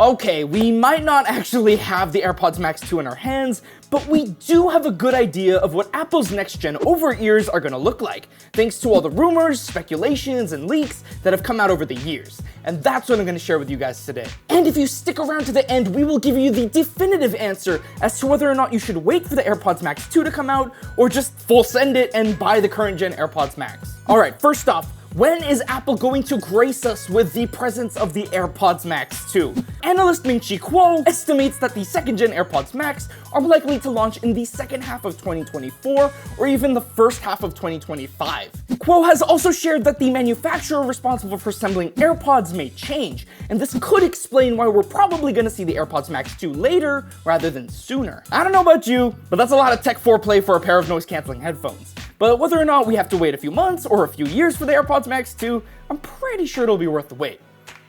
Okay, we might not actually have the AirPods Max 2 in our hands, but we do have a good idea of what Apple's next-gen over-ears are gonna look like, thanks to all the rumors, speculations, and leaks that have come out over the years. And that's what I'm gonna share with you guys today. And if you stick around to the end, we will give you the definitive answer as to whether or not you should wait for the AirPods Max 2 to come out, or just full send it and buy the current-gen AirPods Max. Alright, first off, when is Apple going to grace us with the presence of the AirPods Max 2? Analyst Ming-Chi Kuo estimates that the second-gen AirPods Max are likely to launch in the second half of 2024 or even the first half of 2025. Kuo has also shared that the manufacturer responsible for assembling AirPods may change, and this could explain why we're probably going to see the AirPods Max 2 later rather than sooner. I don't know about you, but that's a lot of tech foreplay for a pair of noise-canceling headphones. But whether or not we have to wait a few months or a few years for the AirPods Max 2, I'm pretty sure it'll be worth the wait.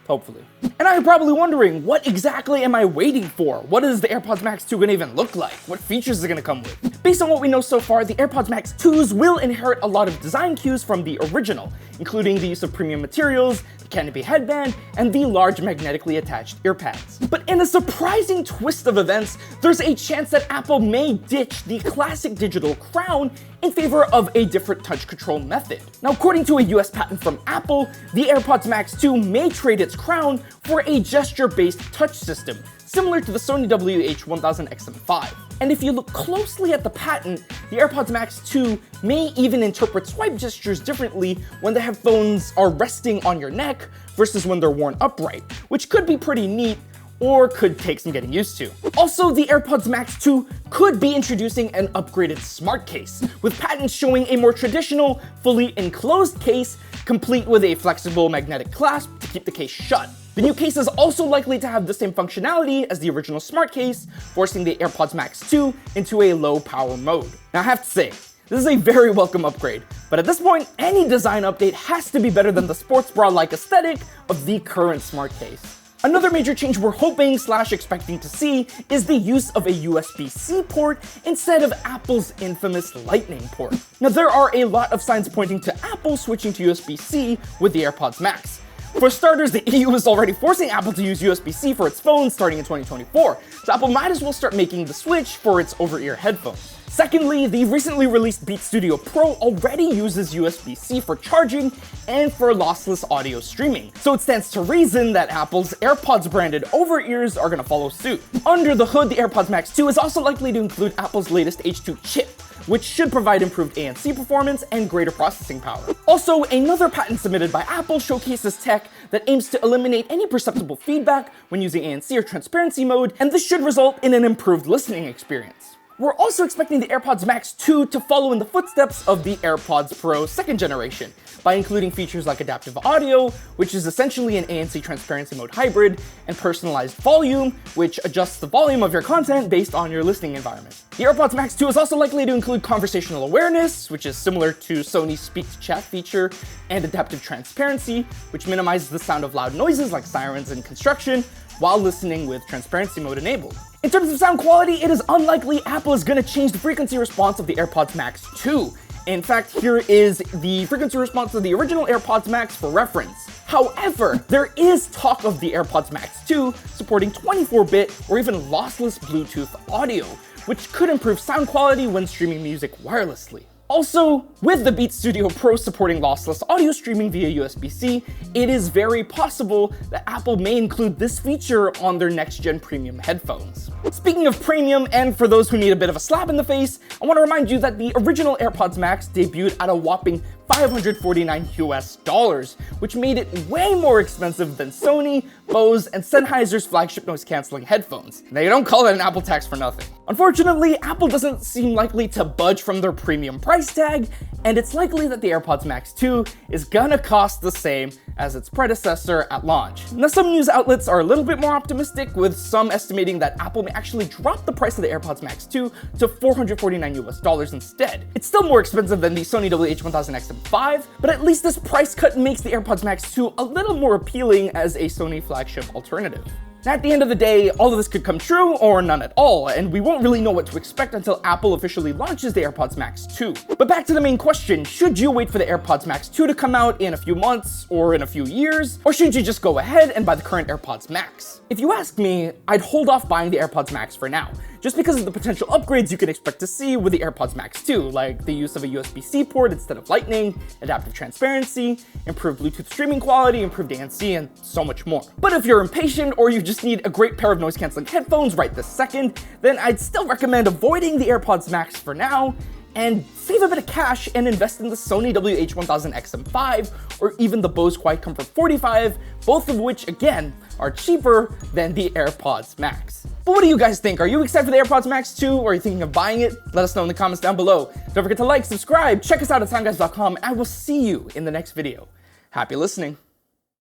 Hopefully. And now you're probably wondering, what exactly am I waiting for? What is the AirPods Max 2 gonna even look like? What features is it gonna come with? Based on what we know so far, the AirPods Max 2s will inherit a lot of design cues from the original, including the use of premium materials, the canopy headband, and the large magnetically attached ear pads. But in a surprising twist of events, there's a chance that Apple may ditch the classic digital crown in favor of a different touch control method. Now, according to a US patent from Apple, the AirPods Max 2 may trade its crown for a gesture-based touch system, similar to the Sony WH-1000XM5. And if you look closely at the patent, the AirPods Max 2 may even interpret swipe gestures differently when the headphones are resting on your neck versus when they're worn upright, which could be pretty neat, or could take some getting used to. Also, the AirPods Max 2 could be introducing an upgraded smart case, with patents showing a more traditional, fully enclosed case, complete with a flexible magnetic clasp to keep the case shut. The new case is also likely to have the same functionality as the original smart case, forcing the AirPods Max 2 into a low power mode. Now I have to say, this is a very welcome upgrade, but at this point, any design update has to be better than the sports bra-like aesthetic of the current smart case. Another major change we're hoping/expecting to see is the use of a USB-C port instead of Apple's infamous Lightning port. Now, there are a lot of signs pointing to Apple switching to USB-C with the AirPods Max. For starters, the EU is already forcing Apple to use USB-C for its phones starting in 2024, so Apple might as well start making the switch for its over-ear headphones. Secondly, the recently released Beats Studio Pro already uses USB-C for charging and for lossless audio streaming, so it stands to reason that Apple's AirPods branded over-ears are gonna follow suit. Under the hood, the AirPods Max 2 is also likely to include Apple's latest H2 chip, which should provide improved ANC performance and greater processing power. Also, another patent submitted by Apple showcases tech that aims to eliminate any perceptible feedback when using ANC or transparency mode, and this should result in an improved listening experience. We're also expecting the AirPods Max 2 to follow in the footsteps of the AirPods Pro second generation by including features like adaptive audio, which is essentially an ANC transparency mode hybrid, and personalized volume, which adjusts the volume of your content based on your listening environment. The AirPods Max 2 is also likely to include conversational awareness, which is similar to Sony's Speak to Chat feature, and adaptive transparency, which minimizes the sound of loud noises like sirens and construction, while listening with transparency mode enabled. In terms of sound quality, it is unlikely Apple is going to change the frequency response of the AirPods Max 2. In fact, here is the frequency response of the original AirPods Max for reference. However, there is talk of the AirPods Max 2 supporting 24-bit or even lossless Bluetooth audio, which could improve sound quality when streaming music wirelessly. Also, with the Beats Studio Pro supporting lossless audio streaming via USB-C, it is very possible that Apple may include this feature on their next-gen premium headphones. Speaking of premium, and for those who need a bit of a slap in the face, I want to remind you that the original AirPods Max debuted at a whopping $549 US, which made it way more expensive than Sony, Bose, and Sennheiser's flagship noise-canceling headphones. Now, you don't call it an Apple tax for nothing. Unfortunately, Apple doesn't seem likely to budge from their premium price tag, and it's likely that the AirPods Max 2 is gonna cost the same as its predecessor at launch. Now, some news outlets are a little bit more optimistic, with some estimating that Apple may actually drop the price of the AirPods Max 2 to $449 US instead. It's still more expensive than the Sony WH-1000XM5, but at least this price cut makes the AirPods Max 2 a little more appealing as a Sony flagship alternative. At the end of the day, all of this could come true or none at all, and we won't really know what to expect until Apple officially launches the AirPods Max 2. But back to the main question, should you wait for the AirPods Max 2 to come out in a few months or in a few years, or should you just go ahead and buy the current AirPods Max? If you ask me, I'd hold off buying the AirPods Max for now, just because of the potential upgrades you can expect to see with the AirPods Max 2, like the use of a USB-C port instead of Lightning, adaptive transparency, improved Bluetooth streaming quality, improved ANC, and so much more. But if you're impatient or you just need a great pair of noise-canceling headphones right this second, then I'd still recommend avoiding the AirPods Max for now, and save a bit of cash and invest in the Sony WH-1000 XM5 or even the Bose Quiet Comfort 45, both of which, again, are cheaper than the AirPods Max. But what do you guys think? Are you excited for the AirPods Max 2, or are you thinking of buying it? Let us know in the comments down below. Don't forget to like, subscribe, check us out at SoundGuys.com, and I will see you in the next video. Happy listening.